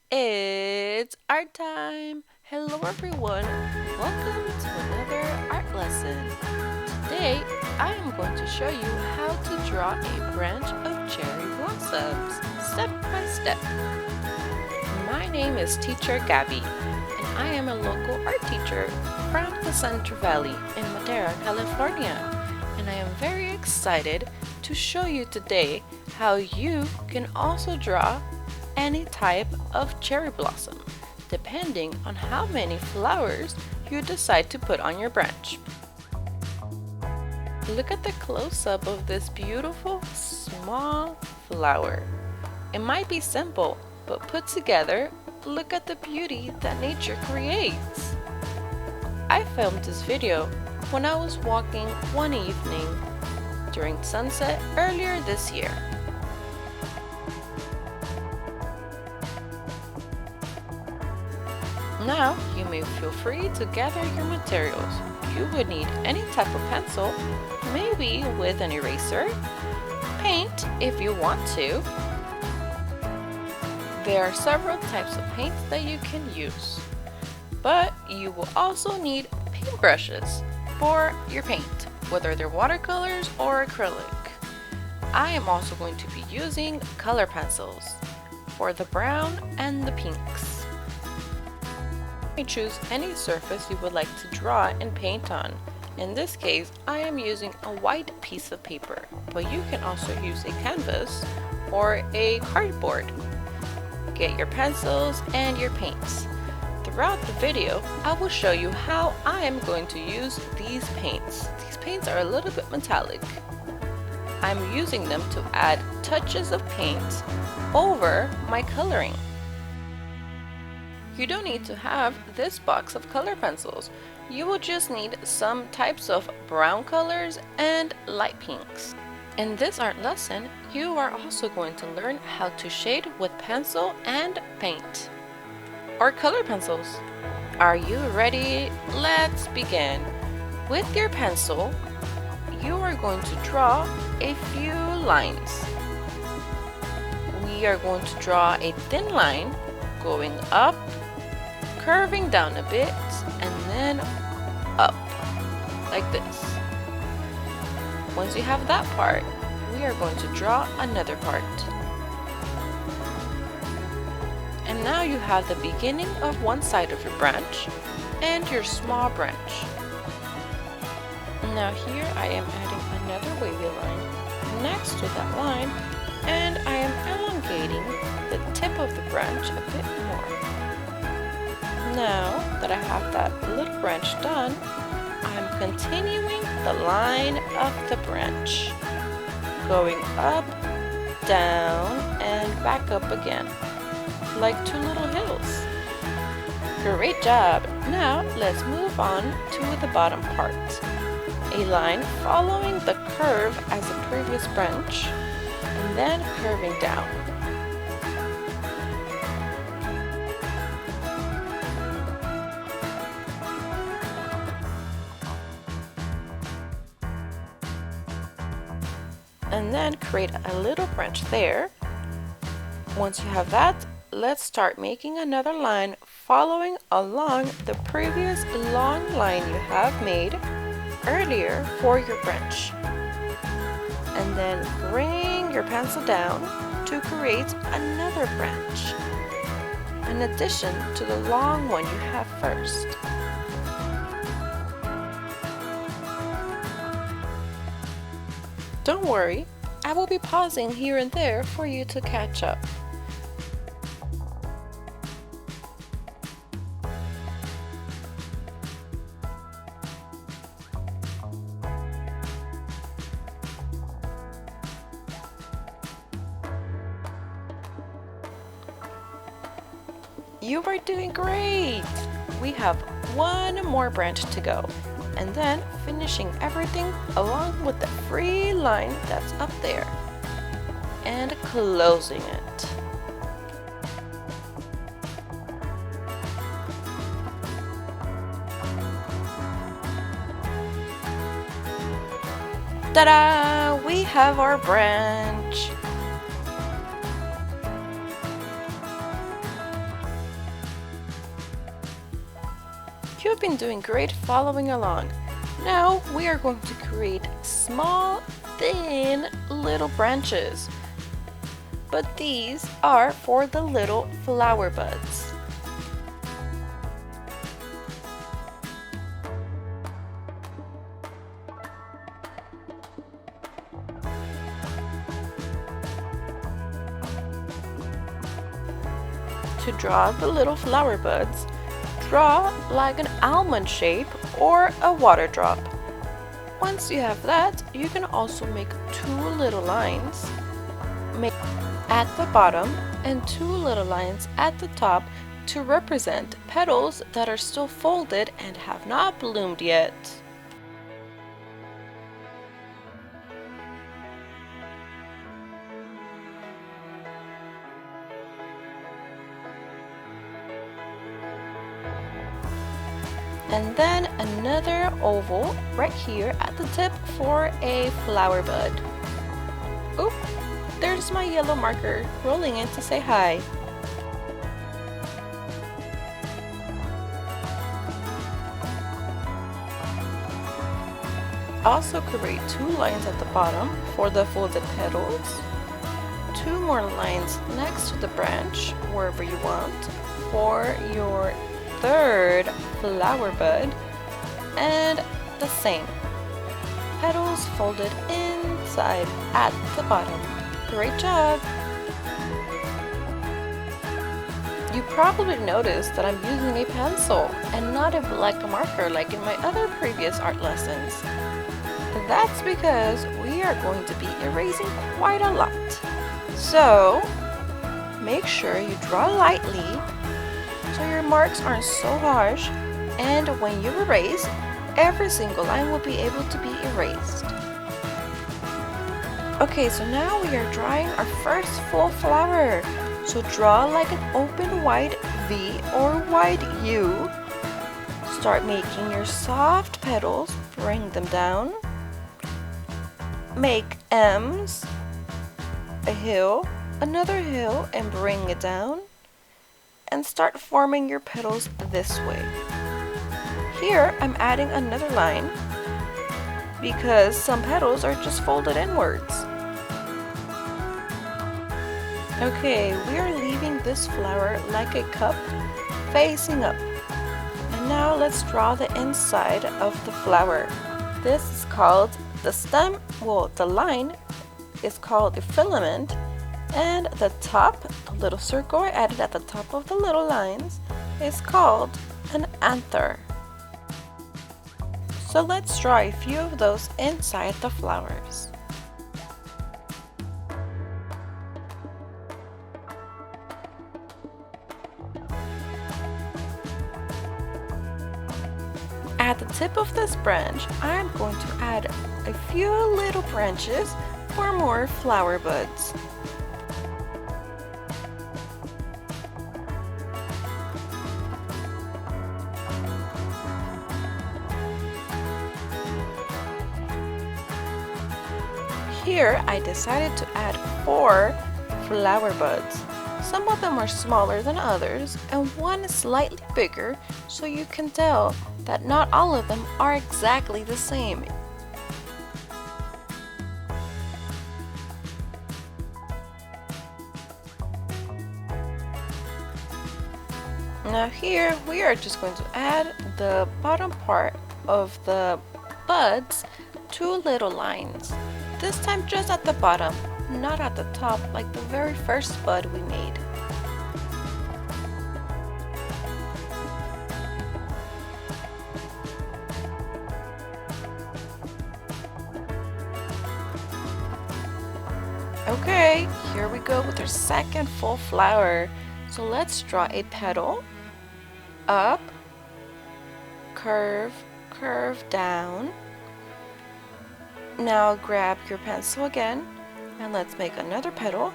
It's art time! Hello everyone! Welcome to another art lesson. Today, I am going to show you how to draw a branch of cherry blossoms, step by step. My name is Teacher Gabby, and I am a local art teacher from the Central Valley in Madera, California. And I am very excited to show you today how you can also draw any type of cherry blossom, depending on how many flowers you decide to put on your branch. Look at the close-up of this beautiful small flower. It might be simple, but put together, look at the beauty that nature creates. I filmed this video when I was walking one evening during sunset earlier this year. Now, you may feel free to gather your materials. You would need any type of pencil, maybe with an eraser, paint if you want to. There are several types of paints that you can use, but you will also need paintbrushes for your paint, whether they're watercolors or acrylic. I am also going to be using color pencils for the brown and the pinks. You may choose any surface you would like to draw and paint on. In this case, I am using a white piece of paper, but you can also use a canvas or a cardboard. Get your pencils and your paints. Throughout the video, I will show you how I am going to use these paints. These paints are a little bit metallic. I'm using them to add touches of paint over my coloring. You don't need to have this box of color pencils. You will just need some types of brown colors and light pinks. In this art lesson, you are also going to learn how to shade with pencil and paint, or color pencils. Are you ready? Let's begin. With your pencil, you are going to draw a few lines. We are going to draw a thin line going up, curving down a bit, and then up, like this. Once you have that part, we are going to draw another part. And now you have the beginning of one side of your branch and your small branch. Now here I am adding another wavy line next to that line, and I am elongating the tip of the branch a bit more. Now that I have that little branch done, I'm continuing the line of the branch, going up, down, and back up again, like two little hills. Great job! Now let's move on to the bottom part. A line following the curve as the previous branch, and then curving down. And then create a little branch there. Once you have that, let's start making another line following along the previous long line you have made earlier for your branch. And then bring your pencil down to create another branch, in addition to the long one you have first. Don't worry, I will be pausing here and there for you to catch up. You are doing great! We have one more branch to go, and then finishing everything along with the free line that's up there, and closing it. Ta-da! We have our branch. You've been doing great following along. Now we are going to create small, thin little branches. But these are for the little flower buds. To draw the little flower buds, draw like an almond shape or a water drop. Once you have that, you can also make two little lines at the bottom and two little lines at the top to represent petals that are still folded and have not bloomed yet. And then another oval right here at the tip for a flower bud. Oop, there's my yellow marker rolling in to say hi. Also create two lines at the bottom for the folded petals, two more lines next to the branch wherever you want for your third flower bud, and the same petals folded inside at the bottom. Great job! You probably noticed that I'm using a pencil and not a black marker like in my other previous art lessons. That's because we are going to be erasing quite a lot. So make sure you draw lightly so your marks aren't so harsh, and when you erase, every single line will be able to be erased. Okay, so now we are drawing our first full flower. So draw like an open wide V or wide U. Start making your soft petals, bring them down. Make M's, a hill, another hill, and bring it down. And start forming your petals this way. Here I'm adding another line because some petals are just folded inwards. Okay, we are leaving this flower like a cup facing up. And now let's draw the inside of the flower. This is called the stem, well, the line is called a filament, and the top, the little circle I added at the top of the little lines, is called an anther. So let's draw a few of those inside the flowers. At the tip of this branch, I'm going to add a few little branches for more flower buds. Here I decided to add 4 flower buds. Some of them are smaller than others and one is slightly bigger, so you can tell that not all of them are exactly the same. Now here we are just going to add the bottom part of the buds, 2 little lines. This time just at the bottom, not at the top like the very first bud we made. Okay, here we go with our second full flower. So let's draw a petal, up, curve, curve down. Now grab your pencil again and let's make another petal.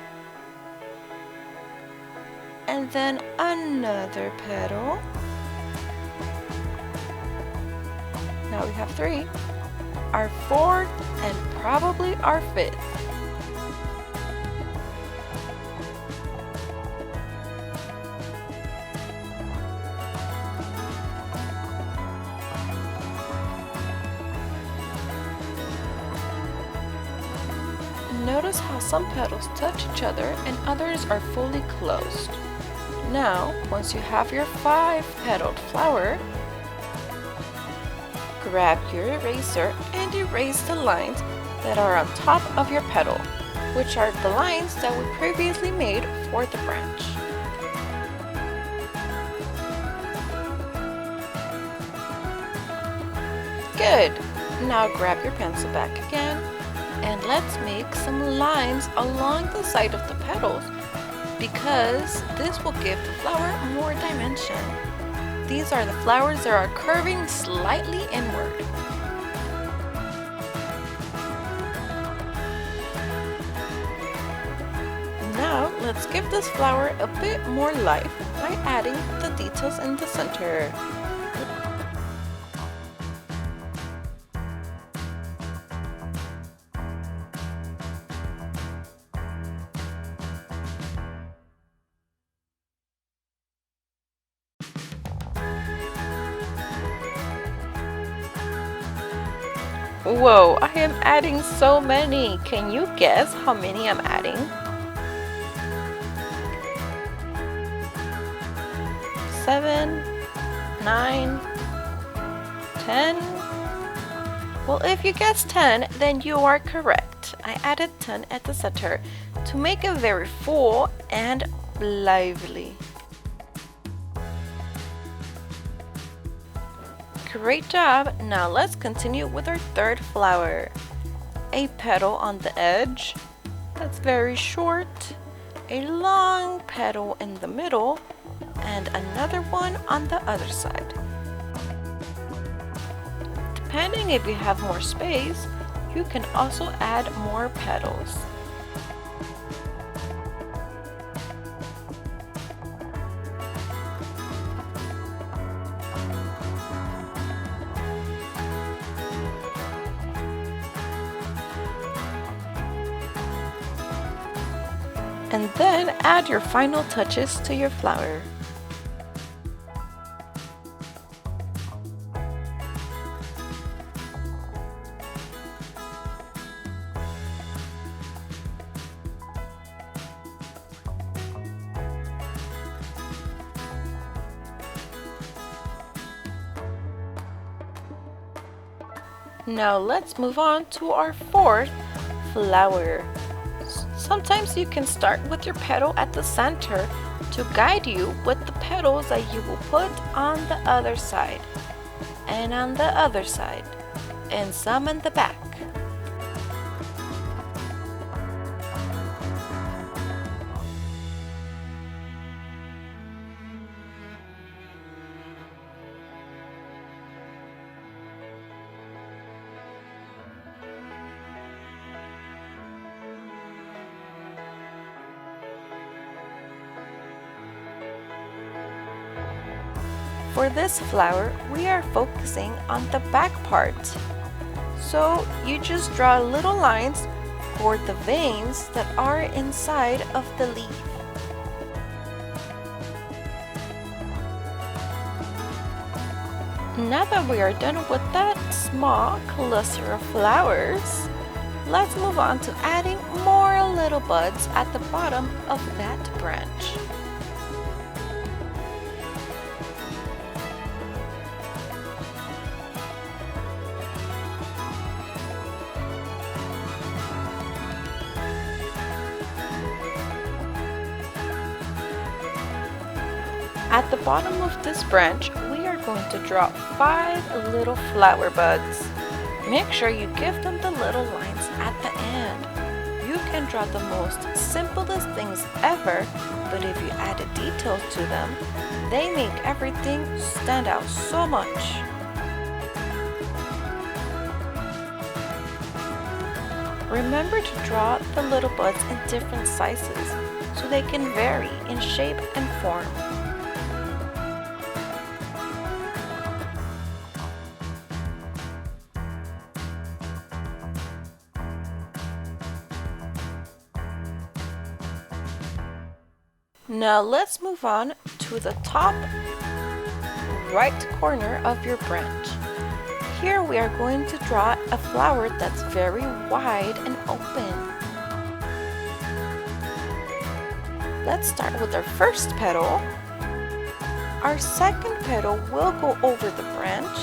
And then another petal. Now we have 3, our 4th and probably our 5th. Notice how some petals touch each other and others are fully closed. Now, once you have your 5-petaled flower, grab your eraser and erase the lines that are on top of your petal, which are the lines that we previously made for the branch. Good! Now grab your pencil back again and let's make some lines along the side of the petals because this will give the flower more dimension. These are the flowers that are curving slightly inward. Now let's give this flower a bit more life by adding the details in the center. Whoa, I am adding so many. Can you guess how many I'm adding? 7, 9, 10. Well, if you guessed 10, then you are correct. I added 10 at the center to make it very full and lively. Great job! Now let's continue with our 3rd flower. A petal on the edge, that's very short, a long petal in the middle, and another one on the other side. Depending if you have more space, you can also add more petals. And then add your final touches to your flower. Now let's move on to our 4th flower. Sometimes you can start with your petal at the center to guide you with the petals that you will put on the other side, and on the other side, and some in the back. For this flower, we are focusing on the back part. So you just draw little lines for the veins that are inside of the leaf. Now that we are done with that small cluster of flowers, let's move on to adding more little buds at the bottom of that branch. At the bottom of this branch, we are going to draw 5 little flower buds. Make sure you give them the little lines at the end. You can draw the most simplest things ever, but if you added details to them, they make everything stand out so much. Remember to draw the little buds in different sizes so they can vary in shape and form. Now let's move on to the top right corner of your branch. Here we are going to draw a flower that's very wide and open. Let's start with our first petal. Our second petal will go over the branch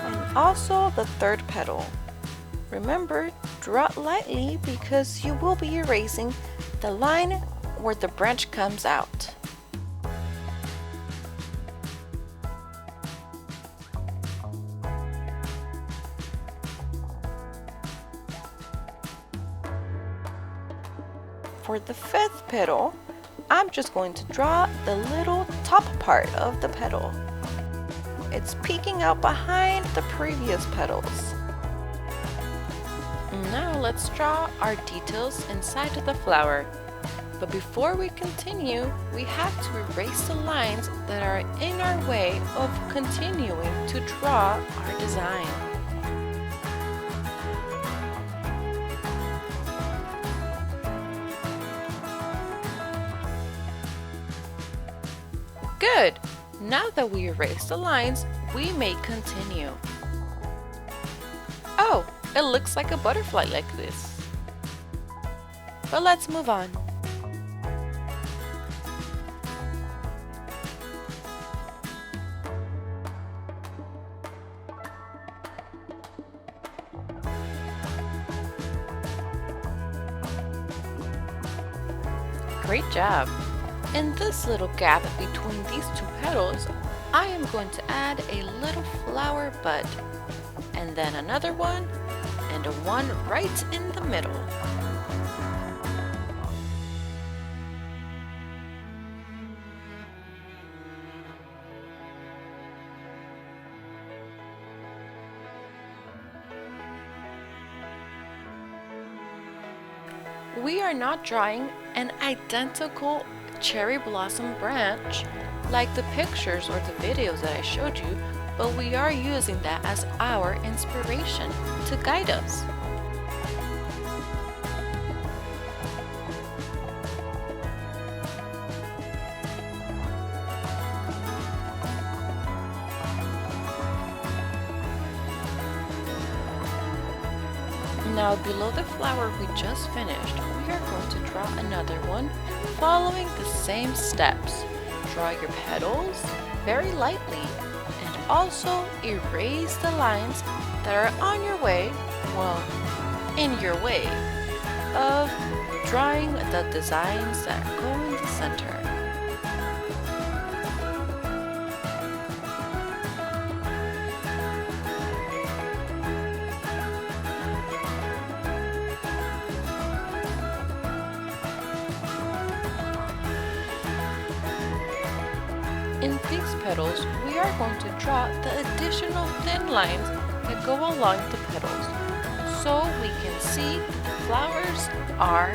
and also the third petal. Remember, draw lightly because you will be erasing the line where the branch comes out. For the fifth petal, I'm just going to draw the little top part of the petal. It's peeking out behind the previous petals. Now let's draw our details inside of the flower. But before we continue, we have to erase the lines that are in our way of continuing to draw our design. Good! Now that we erased the lines, we may continue. Oh, it looks like a butterfly like this. But let's move on. Great job! In this little gap between these two petals, I am going to add a little flower bud, and then another one, and a one right in the middle. We are not drawing an identical cherry blossom branch like the pictures or the videos that I showed you, but we are using that as our inspiration to guide us. Now below the flower we just finished, we are going to draw another one following the same steps. Draw your petals very lightly and also erase the lines that are on your way, well, in your way, of drawing the designs that go in the center. In these petals, we are going to draw the additional thin lines that go along the petals, so we can see the flowers are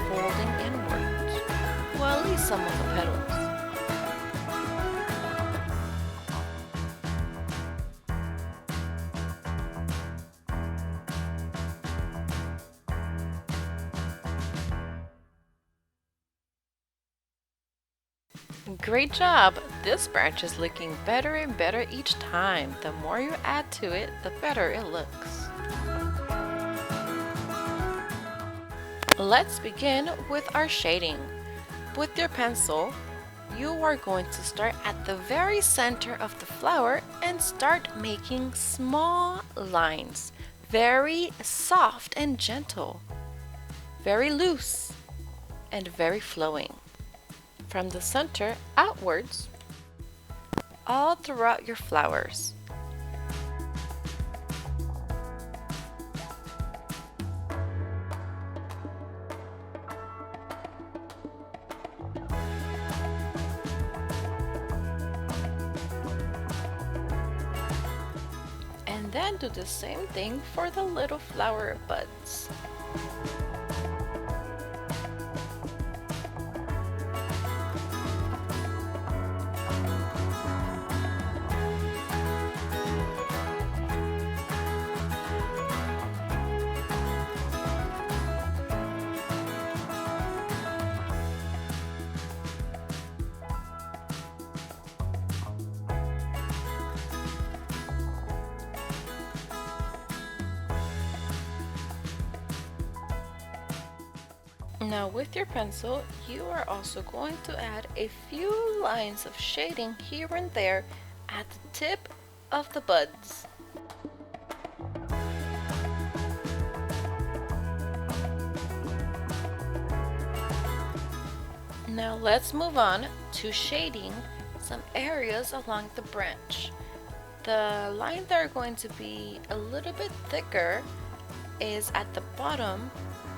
folding inwards, well, at least some of the petals. Great job! This branch is looking better and better each time. The more you add to it, the better it looks. Let's begin with our shading. With your pencil, you are going to start at the very center of the flower and start making small lines. Very soft and gentle. Very loose and very flowing. From the center outwards, all throughout your flowers. And then do the same thing for the little flower buds. Now with your pencil, you are also going to add a few lines of shading here and there at the tip of the buds. Now let's move on to shading some areas along the branch. The lines that are going to be a little bit thicker is at the bottom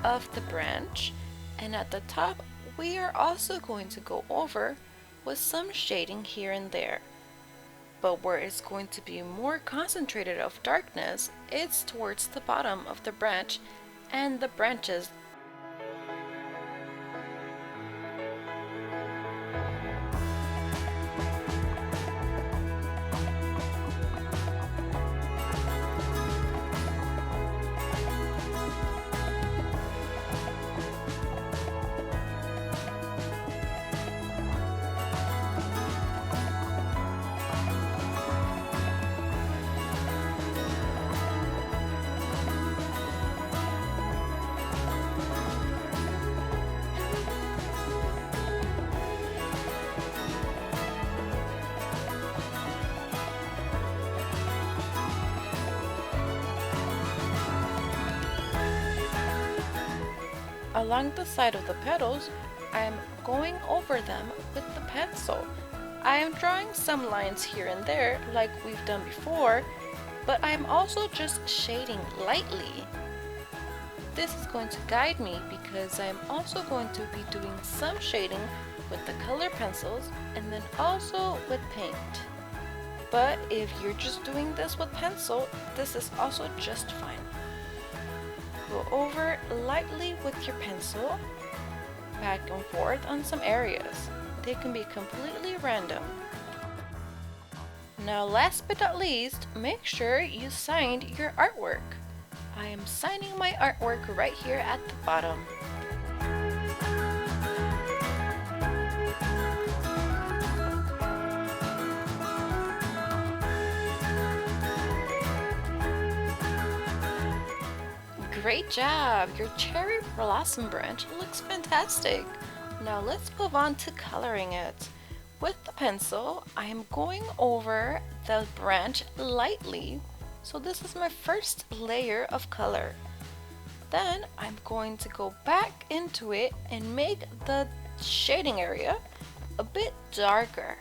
of the branch, and at the top we are also going to go over with some shading here and there. But where it's going to be more concentrated of darkness, it's towards the bottom of the branch and the branches. Along the side of the petals, I am going over them with the pencil. I am drawing some lines here and there like we've done before, but I am also just shading lightly. This is going to guide me because I am also going to be doing some shading with the color pencils and then also with paint. But if you're just doing this with pencil, this is also just fine. Go over lightly with your pencil, back and forth on some areas. They can be completely random. Now last but not least, make sure you signed your artwork. I am signing my artwork right here at the bottom. Great job! Your cherry blossom branch looks fantastic. Now let's move on to coloring it. With the pencil, I am going over the branch lightly. So this is my first layer of color. Then I'm going to go back into it and make the shading area a bit darker.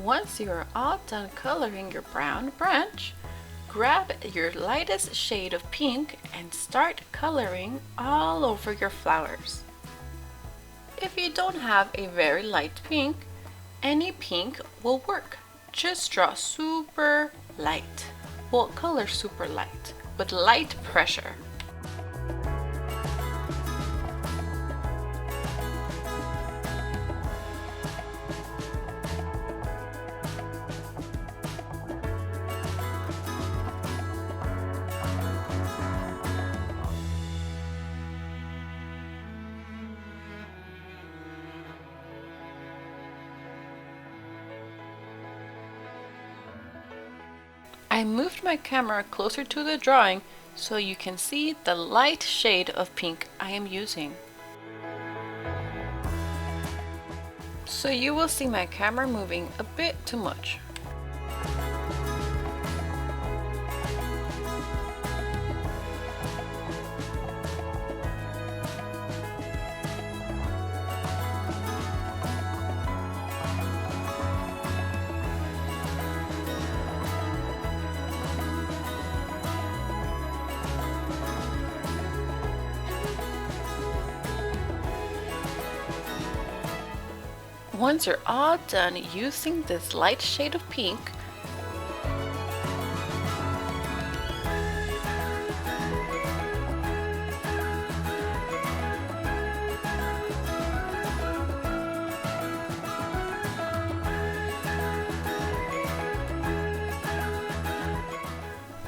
Once you're all done coloring your brown branch, grab your lightest shade of pink and start coloring all over your flowers. If you don't have a very light pink, any pink will work. Just draw super light. Well, color super light with light pressure. I moved my camera closer to the drawing so you can see the light shade of pink I am using. So you will see my camera moving a bit too much. Once you're all done using this light shade of pink,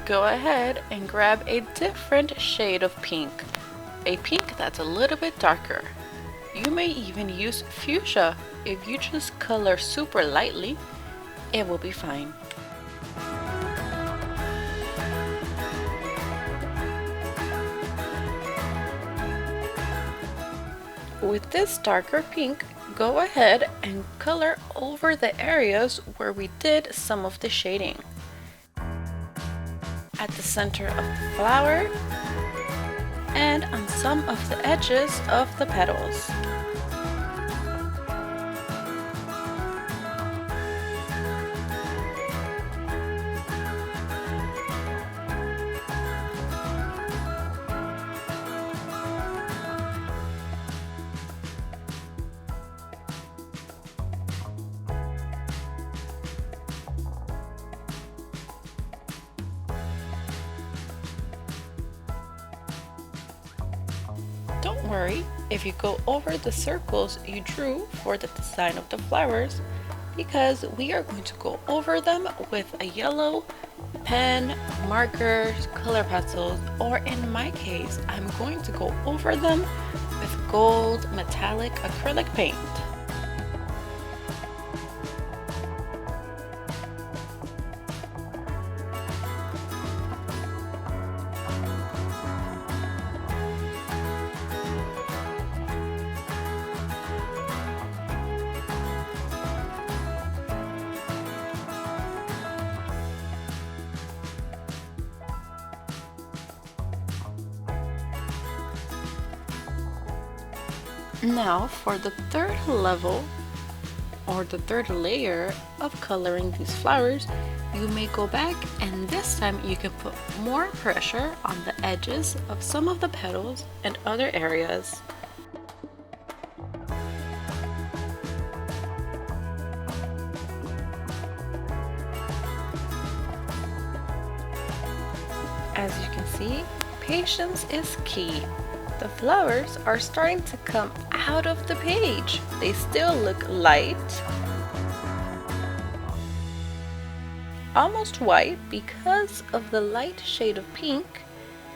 go ahead and grab a different shade of pink, a pink that's a little bit darker. You may even use fuchsia. If you just color super lightly, it will be fine. With this darker pink, go ahead and color over the areas where we did some of the shading. At the center of the flower and on some of the edges of the petals. Don't worry if you go over the circles you drew for the design of the flowers, because we are going to go over them with a yellow pen, markers, color pencils, or in my case, I'm going to go over them with gold metallic acrylic paint. Now for the third level or the third layer of coloring these flowers, you may go back and this time you can put more pressure on the edges of some of the petals and other areas. As you can see, patience is key. The flowers are starting to come out of the page. They still look light, almost white because of the light shade of pink,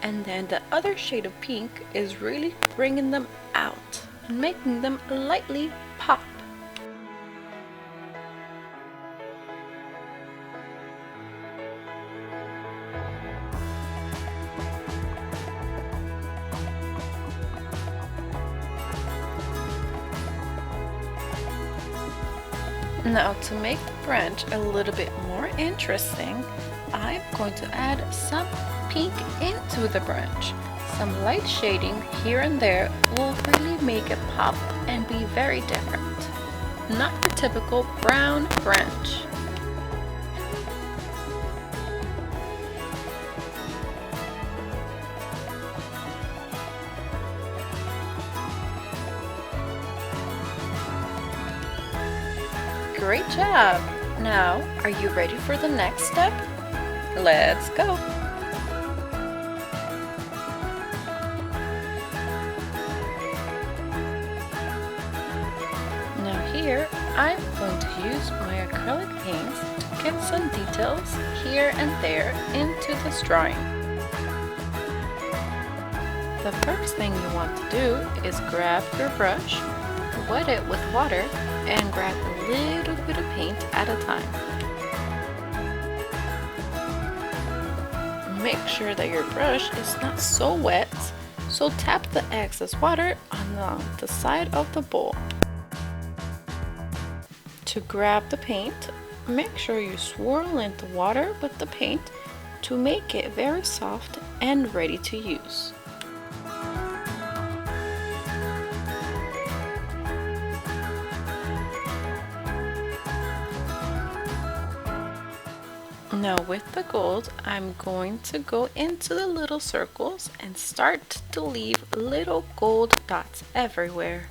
and then the other shade of pink is really bringing them out and making them lightly pop. Now to make the branch a little bit more interesting, I'm going to add some pink into the branch. Some light shading here and there will really make it pop and be very different. Not your typical brown branch. Great job! Now, are you ready for the next step? Let's go! Now here, I'm going to use my acrylic paints to get some details here and there into this drawing. The first thing you want to do is grab your brush, wet it with water, and grab a little bit of paint at a time. Make sure that your brush is not so wet, so tap the excess water on the side of the bowl. To grab the paint, make sure you swirl in the water with the paint to make it very soft and ready to use. Now with the gold, I'm going to go into the little circles and start to leave little gold dots everywhere.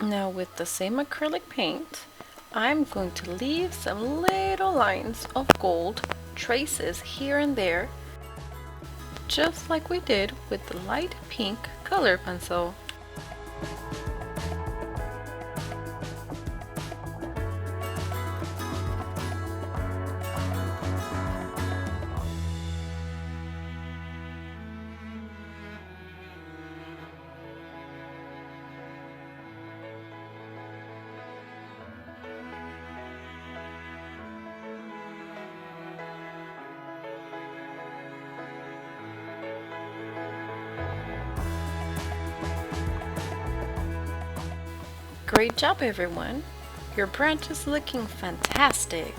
Now with the same acrylic paint, I'm going to leave some little lines of gold traces here and there, just like we did with the light pink color pencil. Great job, everyone! Your branch is looking fantastic!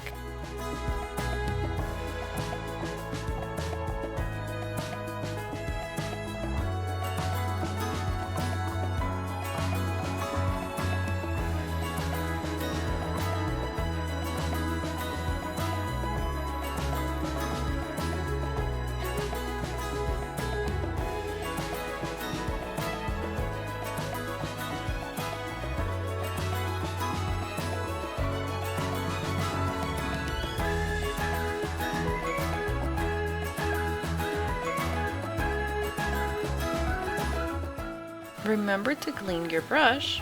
Remember to clean your brush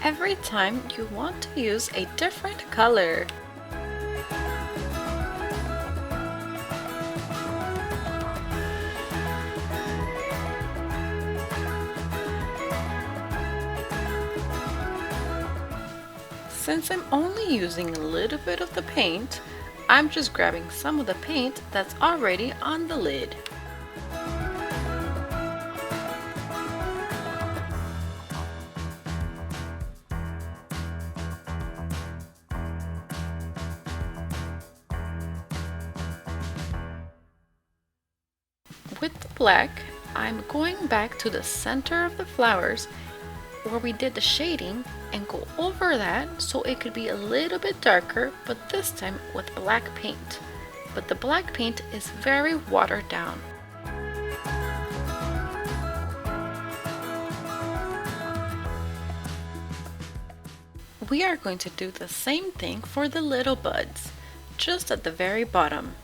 every time you want to use a different color. Since I'm only using a little bit of the paint, I'm just grabbing some of the paint that's already on the lid. With the black, I'm going back to the center of the flowers where we did the shading and go over that so it could be a little bit darker, but this time with black paint. But the black paint is very watered down. We are going to do the same thing for the little buds, just at the very bottom.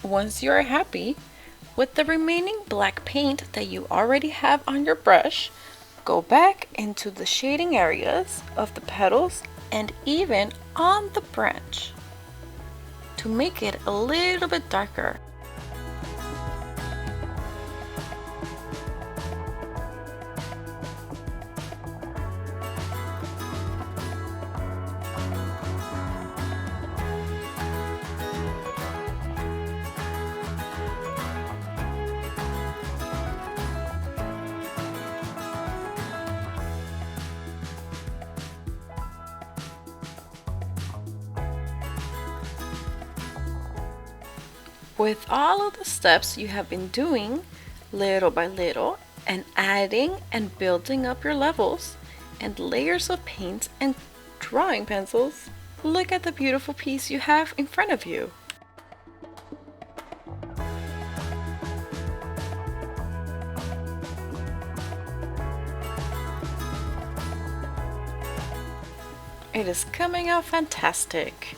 Once you are happy with the remaining black paint that you already have on your brush, go back into the shading areas of the petals and even on the branch to make it a little bit darker. With all of the steps you have been doing little by little and adding and building up your levels and layers of paints and drawing pencils, look at the beautiful piece you have in front of you. It is coming out fantastic.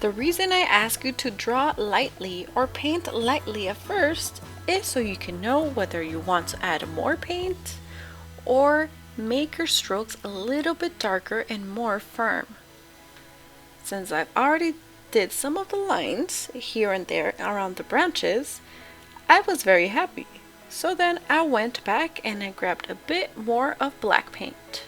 The reason I ask you to draw lightly or paint lightly at first is so you can know whether you want to add more paint or make your strokes a little bit darker and more firm. Since I've already did some of the lines here and there around the branches, I was very happy. So then I went back and I grabbed a bit more of black paint.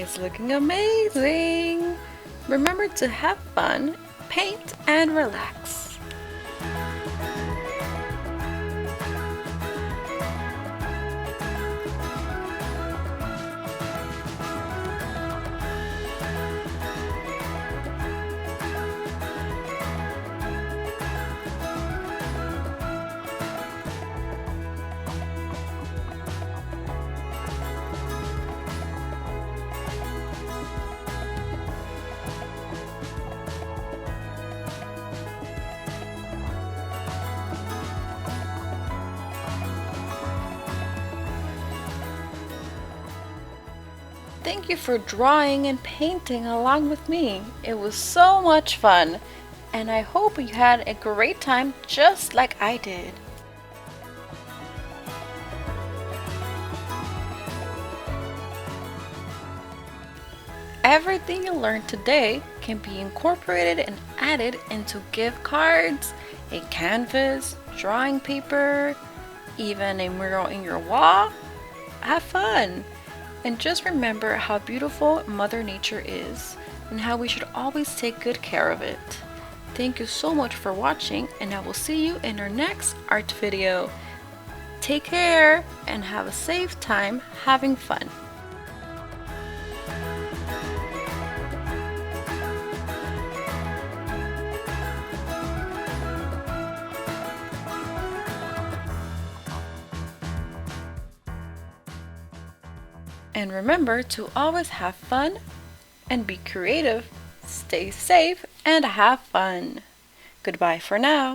It's looking amazing! Remember to have fun, paint, and relax. Thank you for drawing and painting along with me. It was so much fun, and I hope you had a great time just like I did. Everything you learned today can be incorporated and added into gift cards, a canvas, drawing paper, even a mural in your wall. Have fun! And just remember how beautiful Mother Nature is and how we should always take good care of it. Thank you so much for watching, and I will see you in our next art video. Take care and have a safe time having fun. And remember to always have fun and be creative, stay safe, and have fun. Goodbye for now.